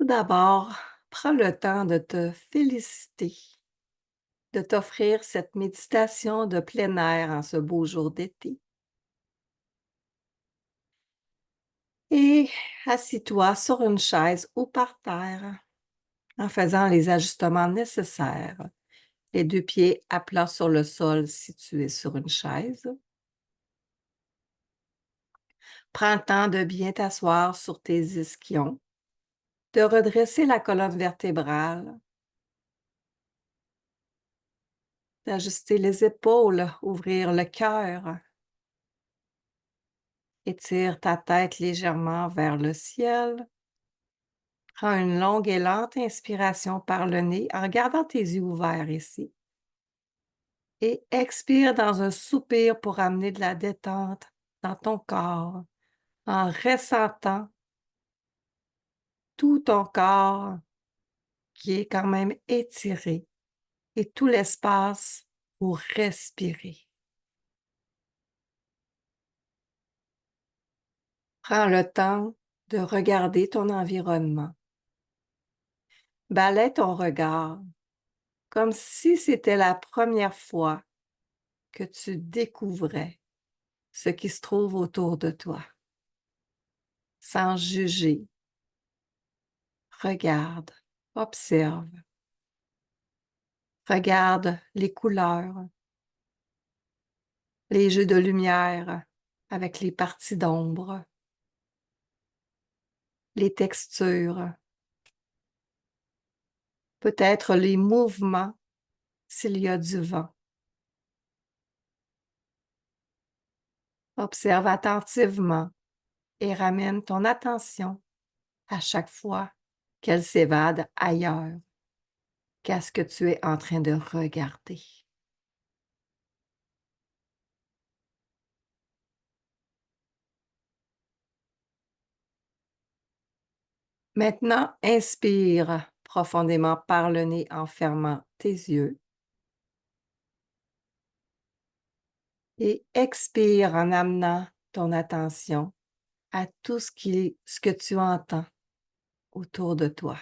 Tout d'abord, prends le temps de te féliciter, de t'offrir cette méditation de plein air en ce beau jour d'été. Et assis-toi sur une chaise ou par terre en faisant les ajustements nécessaires. Les deux pieds à plat sur le sol si tu es sur une chaise. Prends le temps de bien t'asseoir sur tes ischions, de redresser la colonne vertébrale, d'ajuster les épaules, ouvrir le cœur. Étire ta tête légèrement vers le ciel. Prends une longue et lente inspiration par le nez en gardant tes yeux ouverts ici. Et expire dans un soupir pour amener de la détente dans ton corps en ressentant tout ton corps qui est quand même étiré et tout l'espace pour respirer. Prends le temps de regarder ton environnement. Balaie ton regard comme si c'était la première fois que tu découvrais ce qui se trouve autour de toi. Sans juger, regarde, observe. Regarde les couleurs, les jeux de lumière avec les parties d'ombre, les textures, peut-être les mouvements s'il y a du vent. Observe attentivement et ramène ton attention à chaque fois qu'elle s'évade ailleurs qu'à ce que tu es en train de regarder. Maintenant, inspire profondément par le nez en fermant tes yeux et expire en amenant ton attention à tout ce que tu entends autour de toi.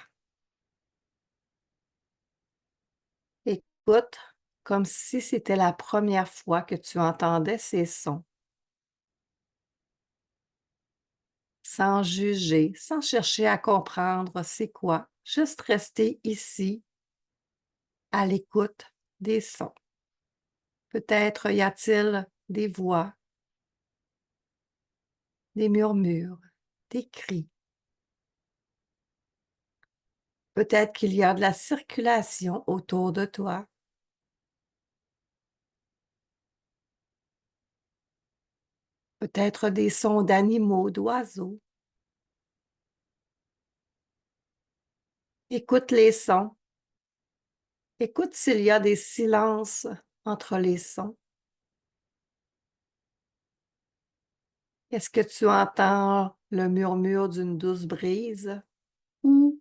Écoute comme si c'était la première fois que tu entendais ces sons, sans juger, sans chercher à comprendre c'est quoi, juste rester ici à l'écoute des sons. Peut-être y a-t-il des voix, des murmures, des cris. Peut-être qu'il y a de la circulation autour de toi. Peut-être des sons d'animaux, d'oiseaux. Écoute les sons. Écoute s'il y a des silences entre les sons. Est-ce que tu entends le murmure d'une douce brise ou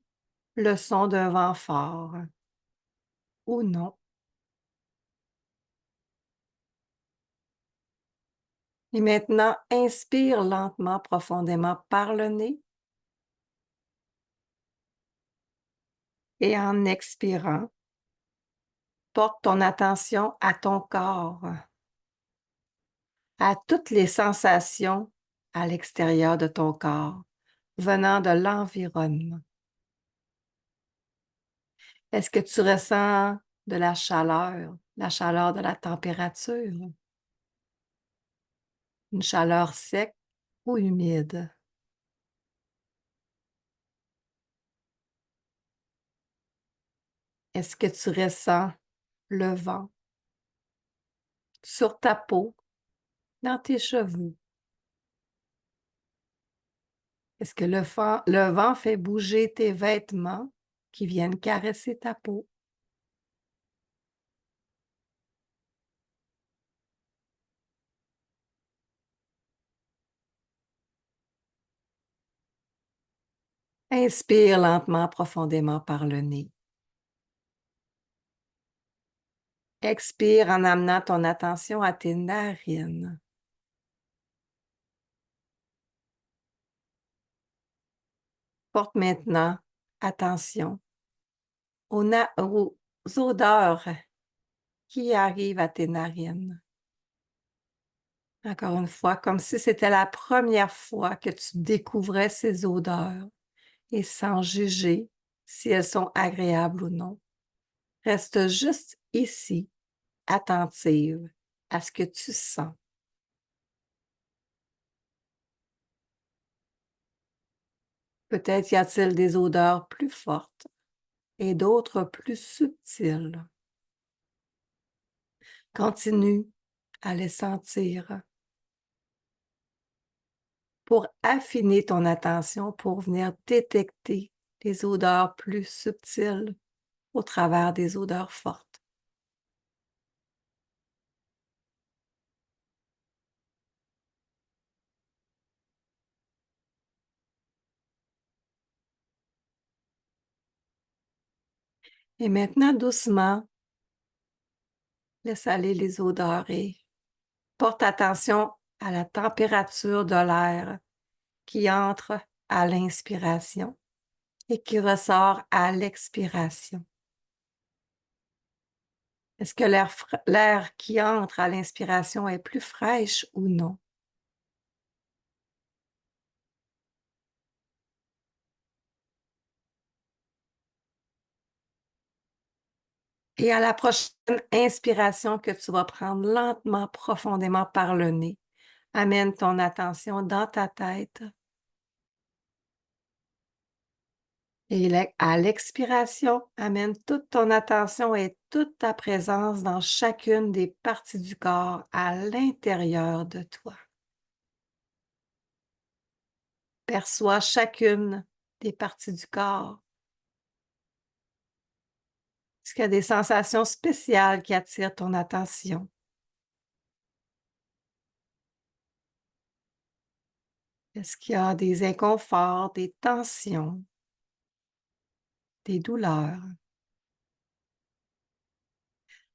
le son d'un vent fort ou non? Et maintenant, inspire lentement, profondément par le nez et en expirant, porte ton attention à ton corps, à toutes les sensations à l'extérieur de ton corps, venant de l'environnement. Est-ce que tu ressens de la chaleur de la température, une chaleur sec ou humide? Est-ce que tu ressens le vent sur ta peau, dans tes cheveux? Est-ce que le vent fait bouger tes vêtements qui viennent caresser ta peau? Inspire lentement, profondément par le nez. Expire en amenant ton attention à tes narines. Porte maintenant attention aux odeurs qui arrivent à tes narines. Encore une fois, comme si c'était la première fois que tu découvrais ces odeurs et sans juger si elles sont agréables ou non. Reste juste ici, attentive à ce que tu sens. Peut-être y a-t-il des odeurs plus fortes et d'autres plus subtiles. Continue à les sentir pour affiner ton attention pour venir détecter les odeurs plus subtiles au travers des odeurs fortes. Et maintenant, doucement, laisse aller les odeurs et porte attention à la température de l'air qui entre à l'inspiration et qui ressort à l'expiration. Est-ce que l'air qui entre à l'inspiration est plus fraîche ou non? Et à la prochaine inspiration que tu vas prendre lentement, profondément par le nez, amène ton attention dans ta tête. Et à l'expiration, amène toute ton attention et toute ta présence dans chacune des parties du corps à l'intérieur de toi. Perçois chacune des parties du corps. Est-ce qu'il y a des sensations spéciales qui attirent ton attention? Est-ce qu'il y a des inconforts, des tensions, des douleurs?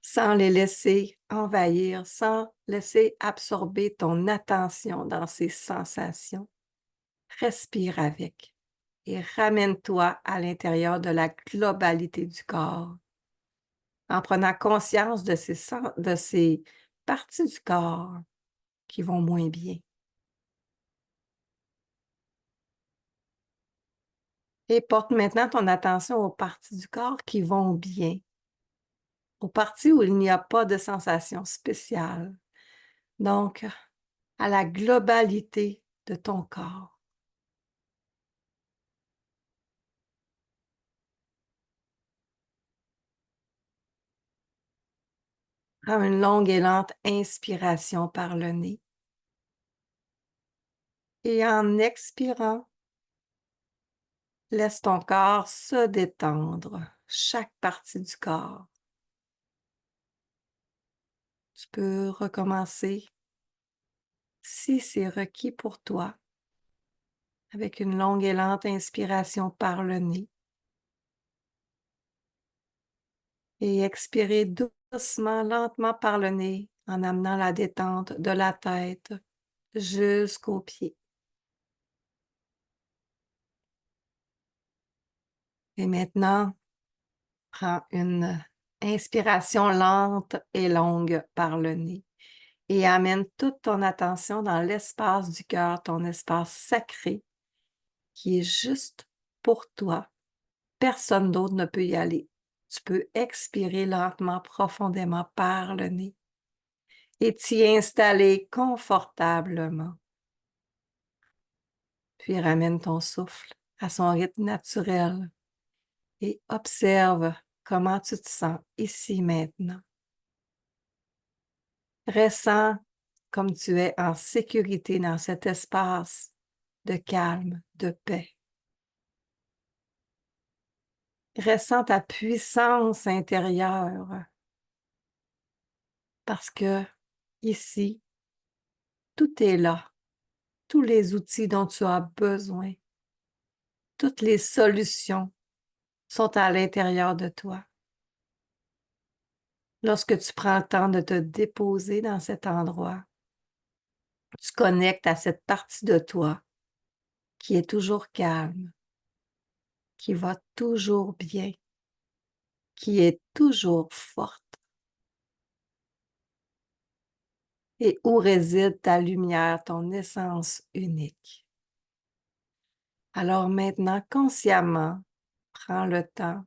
Sans les laisser envahir, sans laisser absorber ton attention dans ces sensations, respire avec et ramène-toi à l'intérieur de la globalité du corps en prenant conscience de ces parties du corps qui vont moins bien. Et porte maintenant ton attention aux parties du corps qui vont bien, aux parties où il n'y a pas de sensation spéciale. Donc, à la globalité de ton corps. Prends une longue et lente inspiration par le nez. Et en expirant, laisse ton corps se détendre, chaque partie du corps. Tu peux recommencer, si c'est requis pour toi, avec une longue et lente inspiration par le nez. Et expirer doucement, lentement par le nez, en amenant la détente de la tête jusqu'aux pieds. Et maintenant, prends une inspiration lente et longue par le nez et amène toute ton attention dans l'espace du cœur, ton espace sacré qui est juste pour toi. Personne d'autre ne peut y aller. Tu peux expirer lentement, profondément par le nez et t'y installer confortablement. Puis ramène ton souffle à son rythme naturel et observe comment tu te sens ici maintenant. Ressens comme tu es en sécurité dans cet espace de calme, de paix. Ressens ta puissance intérieure parce que ici, tout est là, tous les outils dont tu as besoin, toutes les solutions sont à l'intérieur de toi. Lorsque tu prends le temps de te déposer dans cet endroit, tu connectes à cette partie de toi qui est toujours calme, qui va toujours bien, qui est toujours forte et où réside ta lumière, ton essence unique. Alors maintenant, consciemment, prends le temps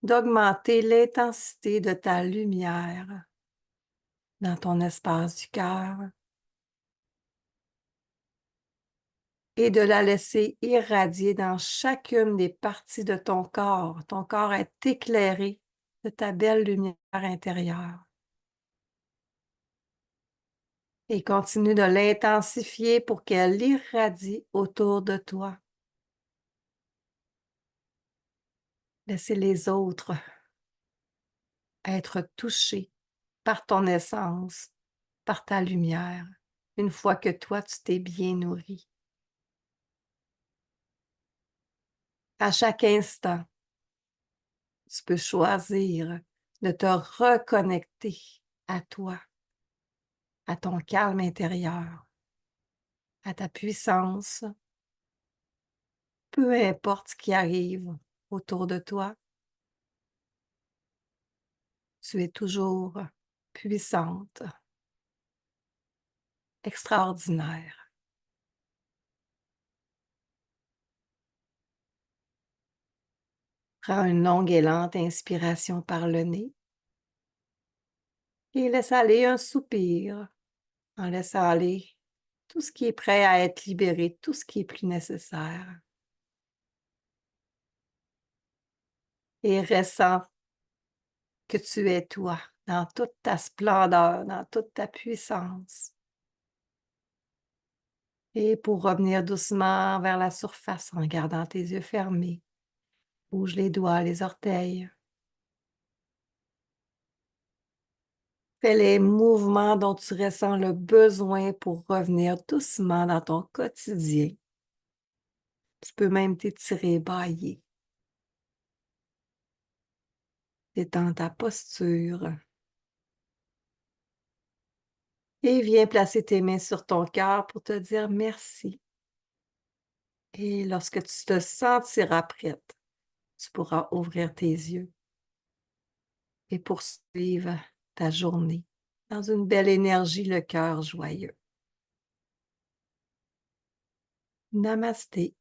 d'augmenter l'intensité de ta lumière dans ton espace du cœur et de la laisser irradier dans chacune des parties de ton corps. Ton corps est éclairé de ta belle lumière intérieure. Et continue de l'intensifier pour qu'elle irradie autour de toi. Laissez les autres être touchés par ton essence, par ta lumière, une fois que toi, tu t'es bien nourri. À chaque instant, tu peux choisir de te reconnecter à toi, à ton calme intérieur, à ta puissance, peu importe ce qui arrive autour de toi, tu es toujours puissante, extraordinaire. Prends une longue et lente inspiration par le nez et laisse aller un soupir en laissant aller tout ce qui est prêt à être libéré, tout ce qui est plus nécessaire. Et ressens que tu es toi, dans toute ta splendeur, dans toute ta puissance. Et pour revenir doucement vers la surface en gardant tes yeux fermés, bouge les doigts, les orteils. Fais les mouvements dont tu ressens le besoin pour revenir doucement dans ton quotidien. Tu peux même t'étirer, bâiller. Détends ta posture. Et viens placer tes mains sur ton cœur pour te dire merci. Et lorsque tu te sentiras prête, tu pourras ouvrir tes yeux et poursuivre ta journée dans une belle énergie, le cœur joyeux. Namasté.